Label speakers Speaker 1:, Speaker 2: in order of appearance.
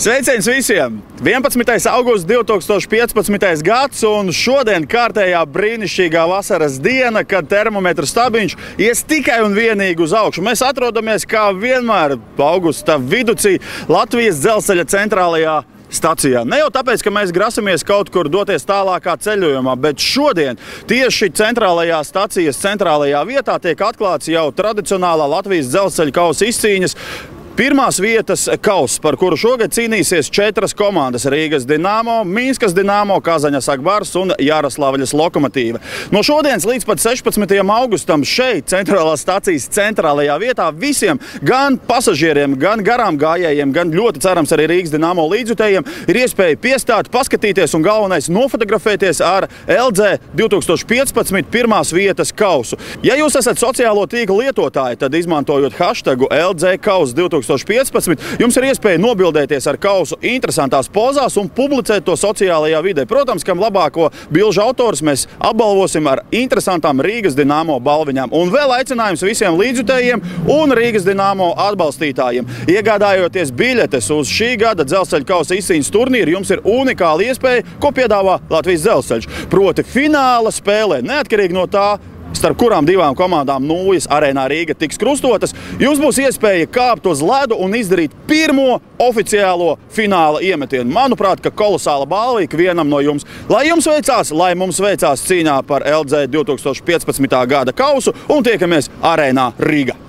Speaker 1: Sveiciens visiem! 11. augusts 2015. gads un šodien kārtējā brīnišķīgā vasaras diena, kad termometru stabiņš ies tikai un vienīgi uz augšu. Mēs atrodamies kā vienmēr augusta viducī Latvijas dzelzceļa centrālajā stacijā. Ne jau tāpēc, ka mēs grasamies kaut kur doties tālākā ceļojumā, bet šodien tieši centrālajā stacijas centrālajā vietā tiek atklāts jau tradicionālā Latvijas dzelzceļa kausa izcīņas pirmās vietas kauss, par kuru šogad cīnīsies 4 komandas – Rīgas Dinamo, Minskas Dinamo, Kazaņas Akbars un Jaroslavļas Lokomotīva. No šodienas līdz pat 16. augustam šeit, centrālās stacijas centrālajā vietā, visiem, gan pasažieriem, gan garām gājējiem, gan ļoti cerams arī Rīgas Dinamo līdzjutējiem, ir iespēja piestāt, paskatīties un galvenais nofotografēties ar LG 2015 pirmās vietas kausu. Ja jūs esat sociālo tīklu lietotāji, tad izmantojot hashtagu LG Kaus 2015, jums ir iespēja nobildēties ar kausu interesantās pozās un publicēt to sociālajā vidē. Protams, kam labāko bilžu autors mēs apbalvosim ar interesantām Rīgas Dinamo balviņām. Un vēl aicinājums visiem līdzjutējiem un Rīgas Dinamo atbalstītājiem. Iegādājoties biļetes uz šī gada dzelzceļa kausa izcīņas turnīru, jums ir unikāla iespēja, ko piedāvā Latvijas dzelzceļš. Proti fināla spēlē, neatkarīgi no tā, starp kurām divām komandām Nūjas arēnā Rīga tiks krustotas, jums būs iespēja kāpt uz ledu un izdarīt pirmo oficiālo fināla iemetienu. Manuprāt, ka kolosāla balva ikvienam no jums. Lai jums veicās, lai mums veicās cīņā par LG 2015. gada kausu un tiekamies arēnā Rīga.